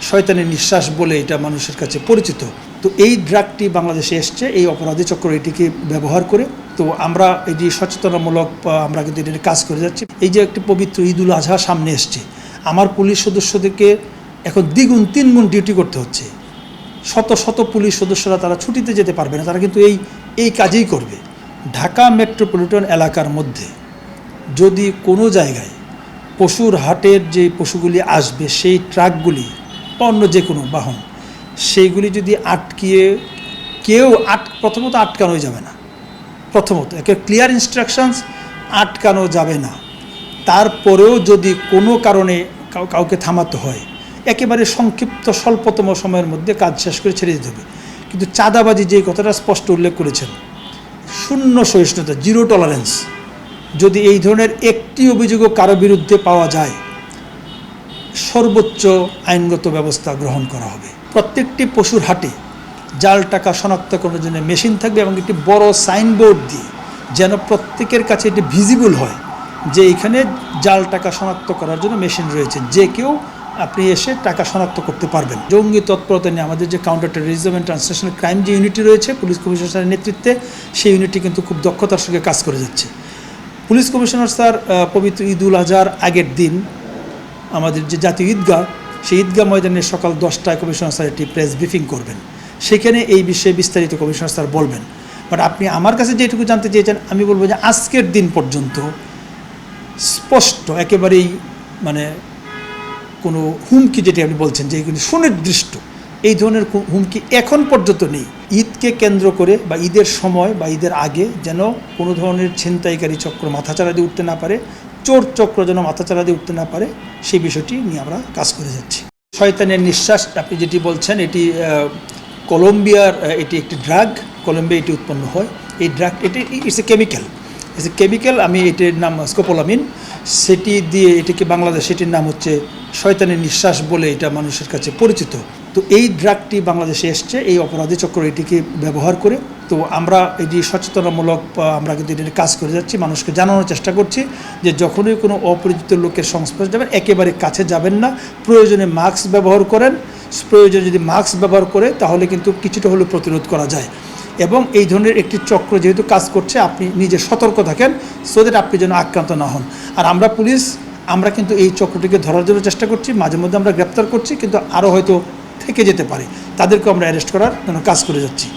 শয়তানের নিঃশ্বাস বলে এটা মানুষের কাছে পরিচিত। তো এই ড্রাগটি বাংলাদেশে এসছে এই অপরাধী চক্র এটিকে ব্যবহার করে। তো আমরা এটি সচেতনামূলক আমরা কিন্তু এটা কাজ করে যাচ্ছি। এই যে একটি পবিত্র ঈদুল আজহা সামনে এসছে, আমার পুলিশ সদস্যদেরকে এখন দ্বিগুণ তিনগুণ ডিউটি করতে হচ্ছে। শত শত পুলিশ সদস্যরা তারা ছুটিতে যেতে পারবে না, তারা কিন্তু এই কাজেই করবে। ঢাকা মেট্রোপলিটন এলাকার মধ্যে যদি কোনো জায়গায় পশুর হাটের যে পশুগুলি আসবে সেই ট্রাকগুলি বা অন্য যে কোনো বাহন সেইগুলি যদি আটকিয়ে প্রথমত আটকানোই যাবে না। প্রথমত একে ক্লিয়ার ইনস্ট্রাকশনস, আটকানো যাবে না। তারপরেও যদি কোনো কারণে কাউকে থামাতে হয়, একেবারে সংক্ষিপ্ত স্বল্পতম সময়ের মধ্যে কাজ শেষ করে ছেড়ে দিতে হবে। কিন্তু চাঁদাবাজি যে কথাটা স্পষ্ট উল্লেখ করেছেন, শূন্য সহিষ্ণুতা, জিরো টলারেন্স। যদি এই ধরনের একটি অভিযোগও কারো বিরুদ্ধে পাওয়া যায়, সর্বোচ্চ আইনগত ব্যবস্থা গ্রহণ করা হবে। প্রত্যেকটি পশুর হাটে জাল টাকা শনাক্তকরণের জন্য মেশিন থাকবে এবং একটি বড় সাইনবোর্ড দিয়ে যেন প্রত্যেকের কাছে এটি ভিজিবল হয় যে এখানে জাল টাকা শনাক্ত করার জন্য মেশিন রয়েছে, যে কেউ আপনি এসে টাকা শনাক্ত করতে পারবেন। জঙ্গি তৎপরতা নিয়ে আমাদের যে counter terrorism and transnational crime যে ইউনিটি রয়েছে পুলিশ কমিশনারের নেতৃত্বে, সেই ইউনিটি কিন্তু খুব দক্ষতার সঙ্গে কাজ করে যাচ্ছে। পুলিশ কমিশনার স্যার পবিত্র ঈদুল আজহার আগের দিন আমাদের যে জাতীয় ঈদগাহ, সেই ঈদগাহ ময়দানে সকাল 10টায় কমিশনার স্যার একটি প্রেস ব্রিফিং করবেন। সেখানে এই বিষয়ে বিস্তারিত কমিশনার স্যার বলবেন। বাট আপনি আমার কাছে যেটুকু জানতে চেয়েছেন, আমি বলবো যে আজকের দিন পর্যন্ত স্পষ্ট একেবারেই মানে কোনো হুমকি, যেটি আপনি বলছেন যে এগুলি সুনির্দিষ্ট, এই ধরনের হুমকি এখন পর্যন্ত নেই। ঈদকে কেন্দ্র করে বা ঈদের সময় বা ঈদের আগে যেন কোনো ধরনের ছিনতাইকারী চক্র মাথাচাড়া দিয়ে উঠতে না পারে, চোর চক্র যেন মাথাচাড়া দিয়ে উঠতে না পারে, সেই বিষয়টি নিয়ে আমরা কাজ করে যাচ্ছি। শয়তানের নিঃশ্বাস আপনি যেটি বলছেন, এটি কলম্বিয়ার এটি একটি ড্রাগ, কলম্বিয়া এটি উৎপন্ন হয়। এই ড্রাগ এটি ইটস এ কেমিক্যাল, আমি এটির নাম স্কোপোলামিন, সেটি দিয়ে এটিকে বাংলাদেশ এটির নাম হচ্ছে শয়তানের নিঃশ্বাস বলে এটা মানুষের কাছে পরিচিত। তো এই ড্রাগটি বাংলাদেশে এসছে এই অপরাধী চক্র এটিকে ব্যবহার করে। তো আমরা এটি সচেতনামূলক আমরা কিন্তু এটি কাজ করে যাচ্ছি, মানুষকে জানানোর চেষ্টা করছি যে যখনই কোনো অপরিচিত লোকের সংস্পর্শে যাবেন একেবারে কাছে যাবেন না, প্রয়োজনে মাস্ক ব্যবহার করেন। প্রয়োজনে যদি মাস্ক ব্যবহার করে তাহলে কিন্তু কিছুটা হলেও প্রতিরোধ করা যায়। এবং এই ধরনের একটি চক্র যেহেতু কাজ করছে, আপনি নিজে সতর্ক থাকেন সো দ্যাট আপনি যেন আক্রান্ত না হন। আর আমরা পুলিশ আমরা কিন্তু এই চক্রটিকে ধরার জন্য চেষ্টা করছি, মাঝে মধ্যে আমরা গ্রেপ্তার করছি, কিন্তু আরও হয়তো থেকে যেতে পারে, তাদেরকে আমরা অ্যারেস্ট করার জন্য কাজ করে যাচ্ছি।